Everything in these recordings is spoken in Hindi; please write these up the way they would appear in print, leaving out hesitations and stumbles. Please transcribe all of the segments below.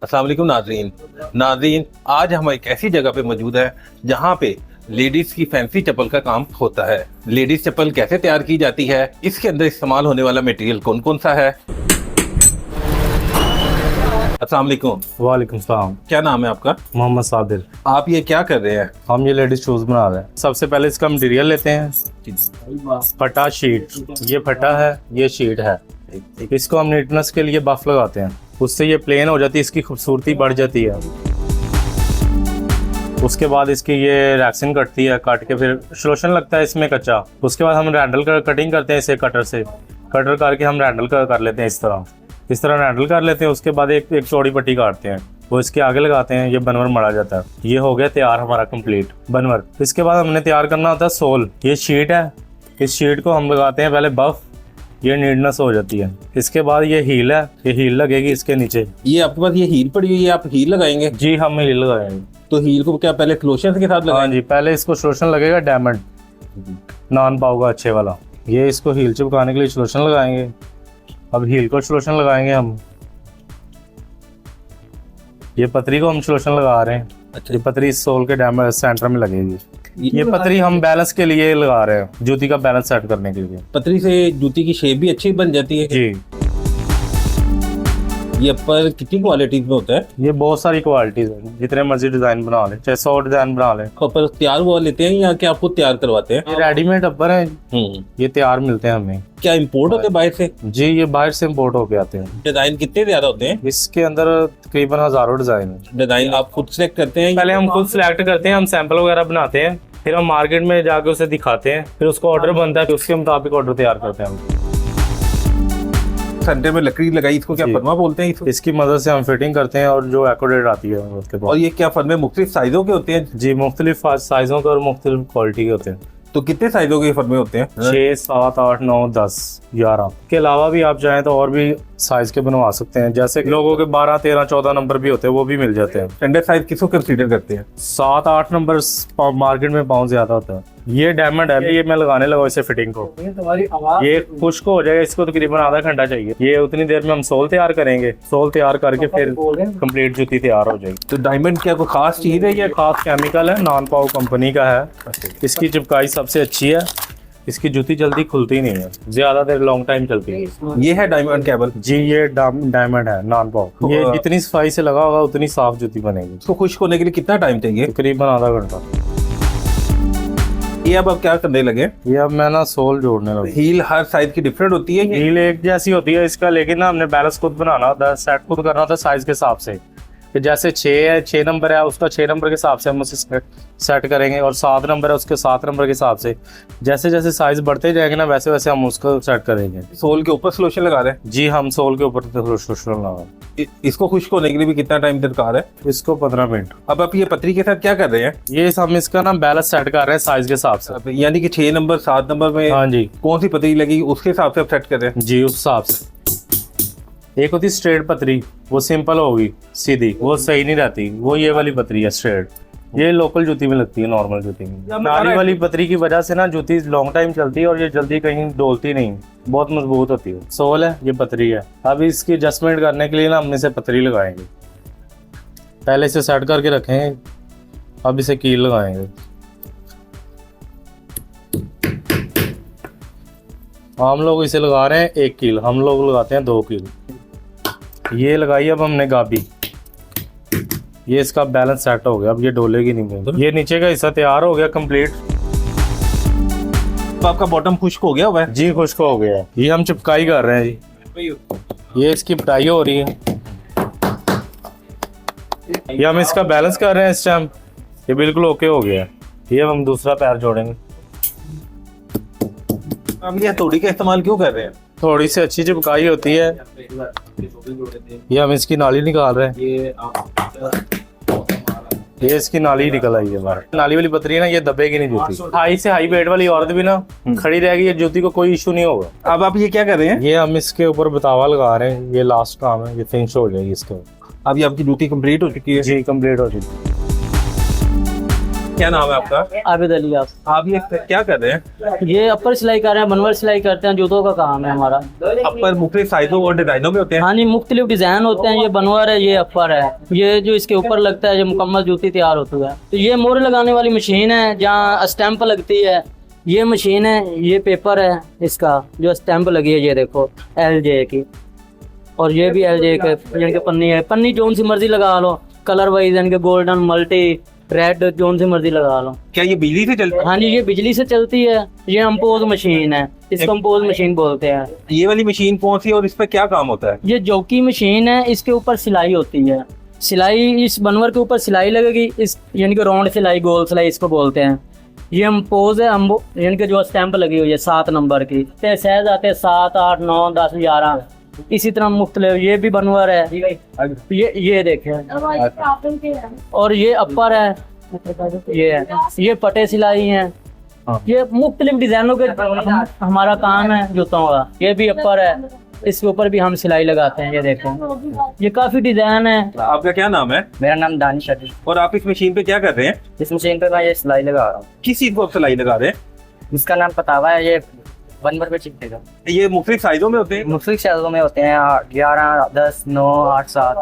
अस्सलाम वालेकुम नाज़रीन, आज हम एक ऐसी जगह पे मौजूद है जहाँ पे लेडीज की फैंसी चप्पल का काम होता है। लेडीज चप्पल कैसे तैयार की जाती है, इसके अंदर इस्तेमाल होने वाला मटेरियल कौन कौन सा है। अस्सलाम वालेकुम। वालेकुम सलाम। क्या नाम है आपका? मोहम्मद सादिर। आप ये क्या कर रहे हैं? हम ये लेडीज शूज बना रहे हैं। सबसे पहले इसका मटेरियल लेते हैं, फटा शीट। ये फटा है, ये शीट है। इसको हम नीटनेस के लिए बफ लगाते हैं, उससे ये प्लेन हो जाती है, इसकी खूबसूरती बढ़ जाती है। उसके बाद इसकी ये रैक्सिन कटती है, काट के फिर शोषण लगता है इसमें कच्चा। उसके बाद हम रैंडल कटिंग करते हैं इसे कटर से। कटर करके हम रैंडल कर लेते हैं इस तरह रैंडल कर लेते हैं। उसके बाद एक चौड़ी पट्टी काटते हैं, वो इसके आगे लगाते हैं, ये बनवर मड़ा जाता है। ये हो गया तैयार हमारा कंप्लीट बनवर। इसके बाद हमने तैयार करना होता है सोल। ये शीट है, इस शीट को हम लगाते हैं पहले बफ, ये नीडनेस हो जाती है। इसके बाद ये हील है, ये हील लगेगी इसके नीचे। ये आपके पास ये हील पड़ी हुई है, आप हील लगाएंगे? जी हम हील लगाएंगे। तो हील को क्या पहले लोशन के साथ लगाएंगे? हाँ जी, पहले इसको लोशन लगेगा डायमंड नॉन पाव का अच्छे वाला। ये इसको हील चिपकाने के लिए लोशन लगाएंगे। अब हील को लोशन लगाएंगे हम। ये पतरी को हम लोशन लगा रहे हैं। अच्छा, ये पतरी इस सोल के डायमंड सेंटर में लगेगी। ये पतरी हम बैलेंस के लिए लगा रहे हैं, जूती का बैलेंस सेट करने के लिए। पतरी से जूती की शेप भी अच्छी बन जाती है जी। ये पर कितनी क्वालिटीज में होता है? ये बहुत सारी क्वालिटीज है, जितने मर्जी डिजाइन बना ले, चाहे 100 डिजाइन बना ले। अपर तैयार हुआ लेते हैं या क्या आपको तैयार करवाते हैं? ये रेडीमेड अपर है, ये तैयार मिलते हैं हमें। क्या इंपोर्ट होते हैं बाहर से? जी, ये बाहर से इम्पोर्ट होके आते हैं। डिजाइन कितने ज्यादा होते हैं? इसके अंदर तकरीबन हजारों डिजाइन है। डिजाइन आप खुद सेलेक्ट करते हैं? पहले हम खुद सिलेक्ट करते हैं, हम सैंपल वगैरह बनाते हैं, फिर हम मार्केट में जाके उसे दिखाते हैं, फिर उसको ऑर्डर बनता है, उसके मुताबिक ऑर्डर तैयार करते हैं हम। सेंटर में लकड़ी लगाई, इसको क्या फरमा बोलते हैं? इसकी मदद से हम फिटिंग करते हैं और जो एक्यूरेट आती है उसके बाद। और ये क्या फर्मे मुख्तलिफ साइजों के होते हैं? जी, मुख्तलिफ साइजों के और मुख्तलिफ क्वालिटी के होते हैं। तो कितने साइजों के फर्मे होते हैं? 6, 7, 8, 9, 10, 11 के अलावा भी आप चाहें तो और भी साइज के बनवा सकते हैं। जैसे लोगों के 12, 13, 14 नंबर भी होते हैं, वो भी मिल जाते हैं। स्टैंडर्ड साइज किसको कंसीडर करते हैं? 7, 8 नंबर मार्केट में पाउंड ज्यादा होता है। ये डायमंड है, ये मैं लगाने लगा इसे फिटिंग को। ये खुश्क हो जाएगा, इसको तकरीबन आधा घंटा चाहिए। ये उतनी देर में हम सोल तैयार करेंगे। सोल तैयार करके फिर कंप्लीट जूती तैयार हो जाएगी। तो डायमंड क्या कोई खास चीज है? ये खास केमिकल है, नॉन पाव कंपनी का है। इसकी चिपकाई सबसे अच्छी है, इसकी जूती जल्दी खुलती नहीं है, ज्यादा देर लॉन्ग टाइम चलती है। ये है डायमंड केबल? जी, ये डायमंड है नॉन पाव। ये जितनी सफाई से लगा होगा उतनी साफ जूती बनेगी। इसको खुश्क होने के लिए कितना टाइम चाहिए? तकरीबन आधा घंटा। ये अब आप क्या करने लगे? ये अब मैं ना सोल जोड़ने लगा। हील हर साइज की डिफरेंट होती है? हील एक जैसी होती है इसका, लेकिन ना हमने बैलेंस खुद बनाना होता है, सेट खुद करना होता है साइज के हिसाब से। कि जैसे 6 है, 6 नंबर है, उसका 6 नंबर के हिसाब से हम उसे सेट करेंगे, और 7 नंबर है उसके 7 नंबर के हिसाब से। जैसे जैसे साइज बढ़ते जाएंगे ना, वैसे वैसे हम उसको सेट करेंगे। सोल के ऊपर सॉल्यूशन लगा रहे हैं? जी, हम सोल के ऊपर सॉल्यूशन लगा रहे हैं। इसको खुश्क होने के लिए भी कितना टाइम दरकार है? इसको 15 मिनट। अब आप ये पतरी के साथ क्या कर रहे हैं? ये हम इसका ना बैलेंस सेट कर रहे हैं साइज के हिसाब से। यानी कि 6 नंबर 7 नंबर में हाँ जी, कौन सी पतरी लगी उसके हिसाब से आप सेट कर रहे हैं? जी, उस हिसाब से। एक होती स्ट्रेट पतरी, वो सिंपल होगी सीधी, वो सही नहीं रहती। वो ये वाली पतरी है स्ट्रेट, ये लोकल जूती में लगती है, नॉर्मल जूती में। नाली वाली पतरी की वजह से ना जूती लॉन्ग टाइम चलती है और ये जल्दी कहीं डोलती नहीं, बहुत मजबूत होती है। सोल है, ये पतरी है। अब इसकी एडजस्टमेंट करने के लिए ना हम इसे पतरी लगाएंगे। पहले इसे सेट करके रखेंगे, अब इसे कील लगाएंगे। हम लोग इसे लगा रहे हैं 1 कील, हम लोग लगाते हैं 2 कील। ये लगाई अब हमने गाबी, ये इसका बैलेंस सेट हो गया, अब ये डोलेगी नहीं। ये नीचे का हिस्सा तैयार हो गया कंप्लीट। तो आपका बॉटम खुश्क हो गया हुआ है? जी, खुश्क हो गया। ये हम चिपकाई कर रहे हैं जी, ये इसकी पिटाई हो रही है। ये हम इसका बैलेंस कर रहे हैं इस टाइम, ये बिल्कुल ओके हो गया। ये हम दूसरा पैर जोड़ेंगे। अब ये हथौड़ी का इस्तेमाल क्यों कर रहे हैं? थोड़ी सी अच्छी चिपकाई होती है। ये हम इसकी नाली निकाल रहे हैं। ये इसकी नाली निकल आई है बाहर। नाली वाली पतरी है ना, ये दबेगी नहीं जूती। हाई से हाई वेट वाली औरत भी ना खड़ी रहेगी, ये जूती को कोई इशू नहीं होगा। अब आप ये क्या कर रहे हैं? ये हम इसके ऊपर बतावा लगा रहे हैं, ये लास्ट काम है, ये फिनिश हो जाएगी इसके ऊपर। अब ये आपकी जूती कंप्लीट हो चुकी है? जी, कंप्लीट हो चुकी है। क्या नाम है आपका? आबिद अली। आप ये क्या कर रहे हैं? ये अपर सिलाई कर रहे हैं, बनवर सिलाई करते हैं, जूतों का काम है हमारा। अपर मुख्तलिफ साइजों और डिजाइनों में होते हैं? हाँ जी, मुख्तलिफ डिजाइन होते हैं। ये बनवर है, ये अपर है। ये जो इसके ऊपर लगता है, ये मुकम्मल जूती तैयार होती है। तो ये मोहर लगाने वाली मशीन है, जहाँ स्टैंप लगती है। ये मशीन है, ये पेपर है इसका जो स्टैंप लगी है, ये देखो LJ की। और ये भी LJ के यानी कि पन्नी है। पन्नी जोन सी मर्जी लगा लो, कलर वाइज यानी कि गोल्डन, मल्टी, रेड, जोन सी मर्जी लगा लो। क्या ये बिजली से चलती है? हाँ जी, ये बिजली से चलती है। ये अम्पोज मशीन है, इसको अम्पोज मशीन बोलते हैं। ये वाली मशीन कौन सी और इस पर क्या काम होता है? ये जौकी मशीन है, इसके ऊपर सिलाई होती है। सिलाई इस बनवर के ऊपर सिलाई लगेगी, इस यानी कि राउंड सिलाई, गोल सिलाई इसको बोलते हैं। ये अम्पोज है, यानी कि जो स्टैंप लगी हुई है 7 नंबर की। साइज आते हैं 7, 8, 9, 10, 11, इसी तरह मुख्तलिफ। ये भी बनवर है, ये देखें। और ये अपर है, ये पटे सिलाई हैं। ये मुख्तलिफ डिजाइनों के हमारा काम है जूतों का। ये भी अपर है, इसके ऊपर भी हम सिलाई लगाते हैं। ये देखें, ये काफी डिजाइन है। आपका क्या नाम है? मेरा नाम दानिश अली। और आप इस मशीन पे क्या कर रहे हैं? इस मशीन पे मैं ये सिलाई लगा रहा हूँ। किस चीज को आप सिलाई लगा रहे हैं? इसका नाम पता हुआ है, ये बनवर पे चिपकेगा। ये मुख्तलिफ साइजों में होते हैं? मुख्तलिफ साइजों में होते हैं, 11, 10, 9, 8, 7,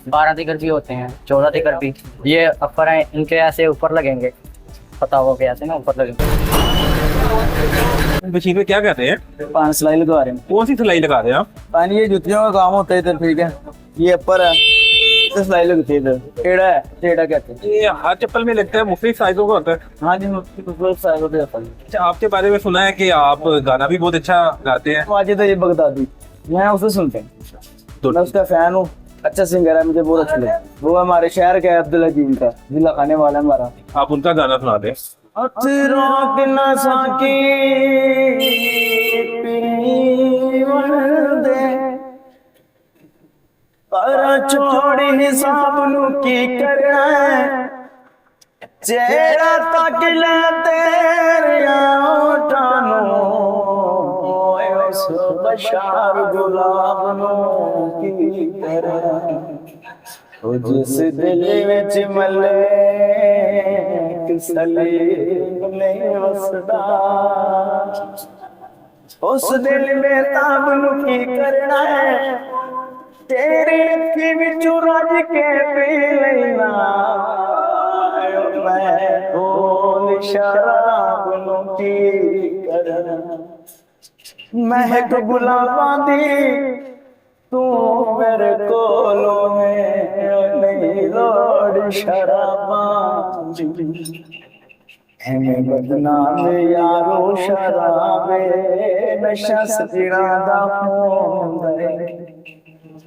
12 तिकर भी होते हैं, 14 तिकर भी। ये अपर है, इनके ऐसे ऊपर लगेंगे, पता होगा कैसे ना ऊपर लगेंगे। मशीन पे क्या कर रहे हैं? पानी सिलाई लगा रहे हैं। कौन सी सिलाई लगा रहे हैं आप? पानी ये जुतियों का काम होता है इधर, ठीक है। ये अपर है, तो सिलाई लगती है इधर। टेढ़ा है, टेढ़ा कहते हैं। ये हर चप्पल में लगता है, मुख्तलिफ साइजों का होता है? हाँ जी, मुख्तलिफ साइजों के अपर। अच्छा, आपके बारे में सुना है कि आप गाना भी बहुत अच्छा गाते हैं। वाजिद ये बगदादी, मैं उसे सुनते हैं, तो मैं उसका फैन हूँ। अच्छा सिंगर है, मुझे बहुत अच्छा लगता है। वो हमारे शहर का है, अब्दुल्ला जी का, जिला खाने वाला है हमारा। आप उनका गाना सुना दें। रोक न सकी दे, पर छोड़ी हिसाब नु की करना है। चेहरा तक ले तेरे ओठानो, उस बशार गुलाब नु की करना। जिस दिल विच मले सलीम नहीं वसदा, उस दिल में ताब नु की करना है। तेरे अखी विचों रज के पी लेना, मैं ढोल शराब नु की करना। महक गुलाबां दी तू मेरे कोलों में, नहीं लोड़ शराबां दी। एवें बदनाम यारो शराबे, नशा सजना दा होंदा है।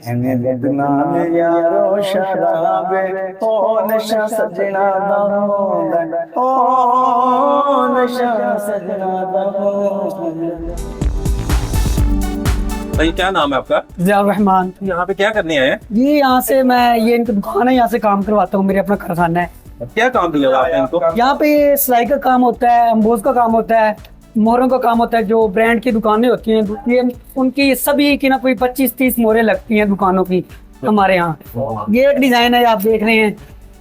एवें बदनाम यारो शराबे, ओ नशा सजना दा होंदा है। ओ नशा सजना दा होंदा है। भाई क्या नाम है आपका? जियाउर रहमान। यहाँ पे क्या करने आए हैं? ये यहाँ से मैं, ये इनकी दुकान है, यहाँ से काम करवाता हूँ, मेरे अपना कारखाना है। क्या काम दिया हुआ आपने इनको? यहाँ पे सिलाई का काम होता है, अम्बोज का काम होता है, मोहरों का काम होता है। जो ब्रांड की दुकानें होती हैं, ये उनकी सभी की ना कोई 25-30 मोहरें लगती हैं दुकानों की हमारे यहाँ। ये एक डिजाइन है, आप देख रहे हैं,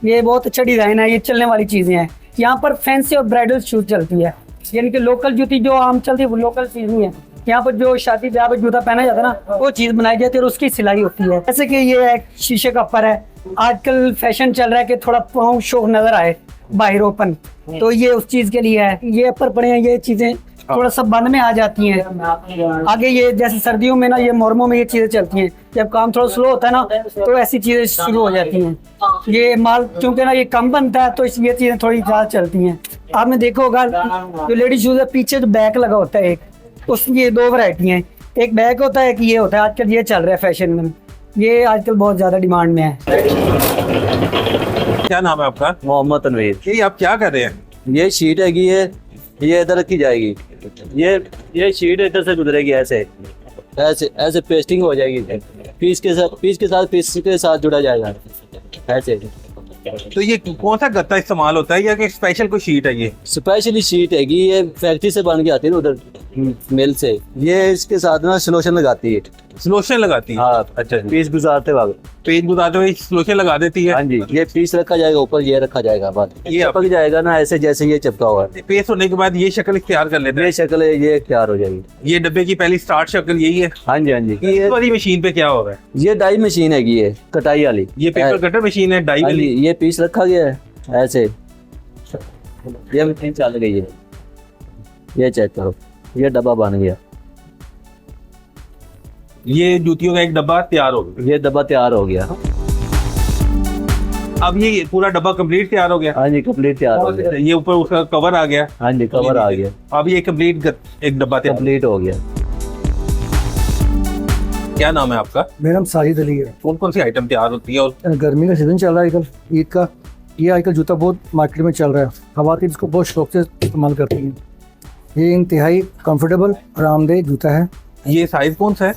ये बहुत अच्छा डिजाइन है। ये चलने वाली चीजें हैं। यहाँ पर फैंसी और ब्राइडल शूज चलती है, यानी कि लोकल जूती जो आम चलती है वो लोकल चीज नहीं है। यहाँ पर जो शादी ब्याह में जूता पहना जाता है ना, वो चीज बनाई जाती है और उसकी सिलाई होती है। जैसे कि ये एक शीशे का अपर है। आजकल फैशन चल रहा है कि थोड़ा पाँव शो नजर आए बाहर ओपन, तो ये उस चीज के लिए है। ये अपर पड़े हैं, ये चीजें थोड़ा सा बंद में आ जाती हैं। आगे ये जैसे सर्दियों में ना, ये मोरमों में ये चीजें चलती हैं। जब काम थोड़ा स्लो होता है ना, तो ऐसी चीजें शुरू हो जाती हैं। ये माल चूंकि ना ये कम बनता है, तो ये चीजें थोड़ी ज्यादा चलती हैं। आपने देखा होगा जो लेडीज शूज है, पीछे जो बैक लगा होता है एक, उसकी ये 2 वैरायटी हैं। एक बैक होता है, एक ये होता है। आजकल ये चल रहा है फैशन में, ये आजकल बहुत ज्यादा डिमांड में है। क्या नाम है आपका? मोहम्मद तनवीर। ये आप क्या कर रहे हैं? ये शीट हैगी है, ये इधर रखी जाएगी। ये शीट इधर से गुजरेगी, ऐसे ऐसे ऐसे पेस्टिंग हो जाएगी। पीस के साथ जुड़ा जाएगा ऐसे। तो ये कौन सा गत्ता इस्तेमाल होता है या कि स्पेशल कोई शीट है? ये स्पेशली शीट हैगी, ये फैक्ट्री से बन के आती है ना उधर, मिल से। ये इसके साथ ना सलोशन लगाती है। स्लोशन लगाती है? हाँ, अच्छा जी। पीस गुजारते वक्त। पेज गुजारते हुए स्लोशन लगा देती है? हाँ जी, ये पीस रखा जाएगा ऊपर, ये रखा जाएगा बाद, ये ये चिपक जाएगा ना ऐसे जैसे ये चिपका हुआ है। पेस्ट होने के बाद ये शक्ल इख्तियार कर लेते हैं। ये शक्ल है, ये तैयार हो जाएगी। ये डब्बे की पहली स्टार्ट शक्ल यही है? हाँ जी, हाँ जी। इस वाली मशीन पे क्या हो रहा है? ये डाई मशीन है, ये कटाई वाली। ये पेपर कटर मशीन है, डाई हाँ जी, वाली? ये पीस रखा गया है ऐसे, ये मशीन चल गई है। ये चेक करो, ये डब्बा बन गया। ये जूतियों का एक डब्बा तैयार हो गया। ये डब्बा तैयार हो गया। अब ये पूरा डब्बा कंप्लीट तैयार हो गया? हाँ जी, कंप्लीट तैयार हो गया। ये ऊपर उसका कवर आ गया? हाँ जी, कवर आ गया, अब ये कंप्लीट एक डब्बा तैयार। कंप्लीट हो गया। क्या नाम है आपका? मेरा नाम साजिद अली है। कौन कौन सी आइटम तैयार होती है? और गर्मी का सीजन चल रहा है आजकल, ईद का। ये आजकल जूता बहुत मार्केट में चल रहा है, ख़वातीन इसको बहुत शौक से इस्तेमाल करती हैं। ये इंतहाई कंफर्टेबल आरामदेह जूता है। ये साइज कौन सा है?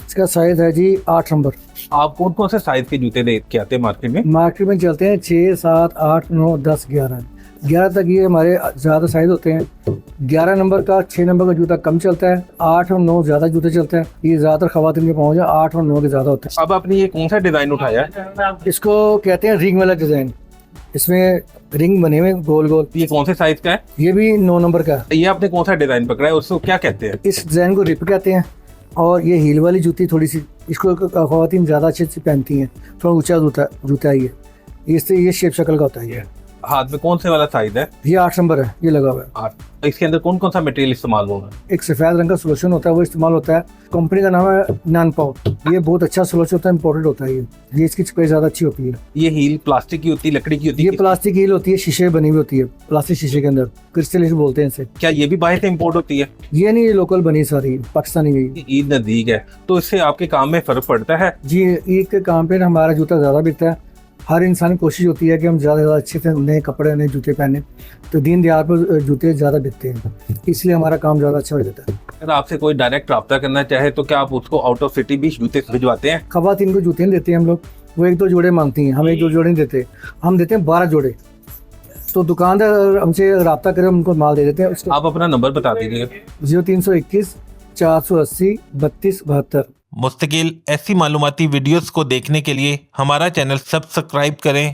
इसका साइज है जी 8 नंबर। आप कौन कौन से साइज के जूते लेके आते हैं मार्केट में? मार्केट में चलते हैं 6, 7, 8, 9, 10, 11 तक ये हमारे ज़्यादा साइज होते हैं। 11 नंबर का 6 नंबर का जूता कम चलता है, 8 और 9 ज़्यादा जूते चलते हैं। ये ज़्यादातर ख़वातीन के पहुँच 8 और 9 के ज़्यादा होते अब आपने ये कौन सा डिजाइन उठाया है? हैं। इसको कहते हैं रिंग वाला डिज़ाइन। इसमें रिंग बने हुए गोल गोल। ये कौन से साइज का है? ये भी 9 नंबर का है। ये आपने कौन सा डिजाइन पकड़ा है, उसको क्या कहते हैं? इस डिज़ाइन को रिप कहते हैं। और ये हील वाली जूती थोड़ी सी, इसको ख़वातीन ज़्यादा अच्छे से पहनती हैं। थोड़ा ऊंचा जूता है ये, इससे ये शेप शक्ल का होता है। ये हाथ में कौन से वाला साइज है? ये 8 नंबर है, ये लगा हुआ है। 8। इसके अंदर कौन कौन सा मटेरियल इस्तेमाल होगा? एक सफ़ेद रंग का सोल्यूशन होता है, वो इस्तेमाल होता है। कंपनी का नाम है नैनपाओ। ये बहुत अच्छा सोल्यूशन होता है, इंपोर्टेड होता है। ये इसकी चिपाई ज़्यादा अच्छी होती है। ये हील प्लास्टिक की होती है, लकड़ी की होती ये है? प्लास्टिक हील होती है, शीशे बनी हुई होती है, प्लास्टिक शीशे के अंदर क्रिस्टल हील बोलते हैं इसे। क्या ये भी बाहर से इम्पोर्ट होती है? ये नहीं, ये लोकल बनी सारी, पाकिस्तानी गई। ईद नजदीक है तो इससे आपके काम में फर्क पड़ता है? जी, ईद के काम पे हमारा जूता ज़्यादा बिकता है। हर इंसान की कोशिश होती है कि हम ज़्यादा से ज़्यादा अच्छे से नए कपड़े, नए जूते पहने, तो दीन दयाल पर जूते ज़्यादा बिकते हैं, इसलिए हमारा काम ज़्यादा अच्छा हो जाता है। अगर आपसे कोई डायरेक्ट रब्ता करना चाहे तो क्या आप उसको आउट ऑफ सिटी भी जूते भिजवाते हैं? ख़वातीन को जूते नहीं देते हम लोग, वो 1-2 जोड़े मांगती हैं, हम 1-2 जोड़े नहीं देते, हम देते हैं 12 जोड़े। तो दुकानदार हमसे रब्ता करें, उनको माल दे देते हैं। उसके आप अपना नंबर बता दीजिए। 0321 480 32 72। मुस्तकिल ऐसी मालूमाती वीडियोस को देखने के लिए हमारा चैनल सब्सक्राइब करें